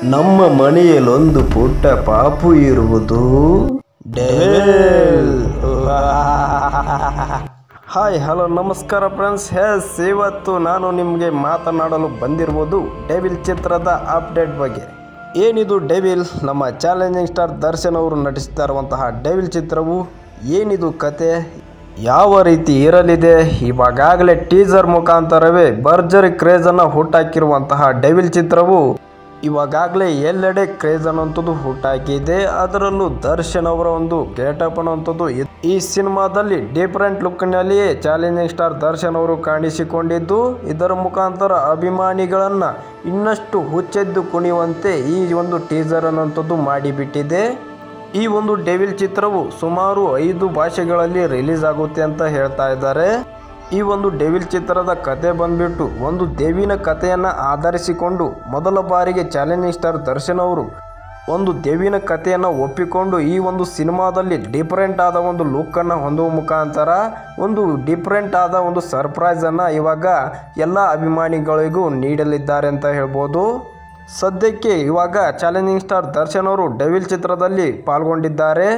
ನಮ್ಮ ಮನೆಯಲ್ಲೊಂದು ಪುಟ್ಟ ಪಾಪು ಇರುವುದು ಡೆವಿಲ್. ಹಾಯ್ ಹಲೋ ನಮಸ್ಕಾರ ಫ್ರೆಂಡ್ಸ್. ಇವತ್ತು ನಾನು ನಿಮಗೆ ಮಾತನಾಡಲು ಬಂದಿರುವುದು ಡೆವಿಲ್ ಚಿತ್ರದ ಅಪ್ಡೇಟ್ ಬಗ್ಗೆ. ಏನಿದು ಡೆವಿಲ್? ನಮ್ಮ ಚಾಲೆಂಜಿಂಗ್ ಸ್ಟಾರ್ ದರ್ಶನ್ ಅವರು ನಟಿಸ್ತಾ ಇರುವಂತಹ ಡೆವಿಲ್ ಚಿತ್ರವು ಏನಿದು ಕತೆ, ಯಾವ ರೀತಿ ಇರಲಿದೆ? ಇವಾಗಲೇ ಟೀಸರ್ ಮುಖಾಂತರವೇ ಭರ್ಜರಿ ಕ್ರೇಜನ್ನು ಹುಟ್ಟಾಕಿರುವಂತಹ ಡೆವಿಲ್ ಚಿತ್ರವು ಇವಾಗಲೇ ಎಲ್ಲೆಡೆ ಕ್ರೇಜ್ ಅನ್ನುವಂಥದ್ದು ಹುಟ್ಟಾಕಿದೆ. ಅದರಲ್ಲೂ ದರ್ಶನ್ ಅವರ ಒಂದು ಗೆಟಪ್ ಅನ್ನುವಂಥದ್ದು ಈ ಸಿನಿಮಾದಲ್ಲಿ ಡಿಫರೆಂಟ್ ಲುಕ್ನಲ್ಲಿಯೇ ಚಾಲೆಂಜಿಂಗ್ ಸ್ಟಾರ್ ದರ್ಶನ್ ಅವರು ಕಾಣಿಸಿಕೊಂಡಿದ್ದು, ಇದರ ಮುಖಾಂತರ ಅಭಿಮಾನಿಗಳನ್ನು ಇನ್ನಷ್ಟು ಹುಚ್ಚೆದ್ದು ಕುಣಿಯುವಂತೆ ಈ ಒಂದು ಟೀಸರ್ ಅನ್ನುವಂಥದ್ದು ಮಾಡಿಬಿಟ್ಟಿದೆ. ಈ ಒಂದು ಡೆವಿಲ್ ಚಿತ್ರವು ಸುಮಾರು 5 ಭಾಷೆಗಳಲ್ಲಿ ರಿಲೀಸ್ ಆಗುತ್ತೆ ಅಂತ ಹೇಳ್ತಾ ಇದ್ದಾರೆ. ಈ ಒಂದು ಡೆವಿಲ್ ಚಿತ್ರದ ಕತೆ ಬಂದ್ಬಿಟ್ಟು ಒಂದು ದೇವಿನ ಕಥೆಯನ್ನು ಆಧರಿಸಿಕೊಂಡು ಮೊದಲ ಬಾರಿಗೆ ಚಾಲೆಂಜಿಂಗ್ ಸ್ಟಾರ್ ದರ್ಶನ್ ಅವರು ಒಂದು ದೇವಿನ ಕಥೆಯನ್ನು ಒಪ್ಪಿಕೊಂಡು ಈ ಒಂದು ಸಿನಿಮಾದಲ್ಲಿ ಡಿಫರೆಂಟ್ ಆದ ಒಂದು ಲುಕ್ಕನ್ನು ಹೊಂದುವ ಮುಖಾಂತರ ಒಂದು ಡಿಫರೆಂಟ್ ಆದ ಒಂದು ಸರ್ಪ್ರೈಸನ್ನು ಇವಾಗ ಎಲ್ಲ ಅಭಿಮಾನಿಗಳಿಗೂ ನೀಡಲಿದ್ದಾರೆ ಅಂತ ಹೇಳ್ಬೋದು. ಸದ್ಯಕ್ಕೆ ಇವಾಗ ಚಾಲೆಂಜಿಂಗ್ ಸ್ಟಾರ್ ದರ್ಶನ್ ಅವರು ಡೆವಿಲ್ ಚಿತ್ರದಲ್ಲಿ ಪಾಲ್ಗೊಂಡಿದ್ದಾರೆ.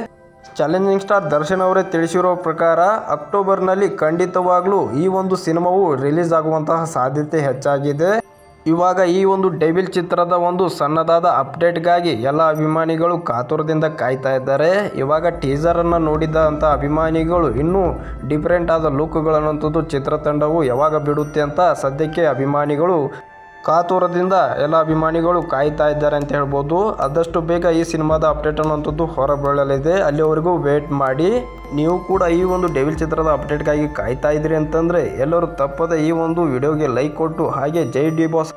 ಚಾಲೆಂಜಿಂಗ್ ಸ್ಟಾರ್ ದರ್ಶನ್ ಅವರೇ ತಿಳಿಸಿರೋ ಪ್ರಕಾರ ಅಕ್ಟೋಬರ್ನಲ್ಲಿ ಖಂಡಿತವಾಗ್ಲೂ ಈ ಒಂದು ಸಿನಿಮಾವು ರಿಲೀಸ್ ಆಗುವಂತಹ ಸಾಧ್ಯತೆ ಹೆಚ್ಚಾಗಿದೆ. ಇವಾಗ ಈ ಒಂದು ಡೆವಿಲ್ ಚಿತ್ರದ ಒಂದು ಸಣ್ಣದಾದ ಅಪ್ಡೇಟ್ಗಾಗಿ ಎಲ್ಲ ಅಭಿಮಾನಿಗಳು ಕಾತುರದಿಂದ ಕಾಯ್ತಾ ಇದ್ದಾರೆ. ಇವಾಗ ಟೀಸರನ್ನು ನೋಡಿದಂಥ ಅಭಿಮಾನಿಗಳು ಇನ್ನೂ ಡಿಫರೆಂಟ್ ಆದ ಲುಕ್ಗಳನ್ನಂಥದ್ದು ಚಿತ್ರತಂಡವು ಯಾವಾಗ ಬಿಡುತ್ತೆ ಅಂತ ಸದ್ಯಕ್ಕೆ ಅಭಿಮಾನಿಗಳು ಕಾತುರದಿಂದ ಎಲ್ಲ ಅಭಿಮಾನಿಗಳು ಕಾಯ್ತಾ ಇದ್ದಾರೆ ಅಂತ ಹೇಳ್ಬೋದು. ಆದಷ್ಟು ಬೇಗ ಈ ಸಿನಿಮಾದ ಅಪ್ಡೇಟ್ ಅನ್ನುವಂಥದ್ದು ಹೊರಬೀಳಲಿದೆ. ಅಲ್ಲಿವರೆಗೂ ವೇಟ್ ಮಾಡಿ. ನೀವು ಕೂಡ ಈ ಒಂದು ಡೆವಿಲ್ ಚಿತ್ರದ ಅಪ್ಡೇಟ್ಗಾಗಿ ಕಾಯ್ತಾ ಇದ್ರಿ ಅಂತಂದರೆ ಎಲ್ಲರೂ ತಪ್ಪದೆ ಈ ಒಂದು ವಿಡಿಯೋಗೆ ಲೈಕ್ ಕೊಟ್ಟು ಹಾಗೆ ಜೈ ಡಿ ಬಾಸ್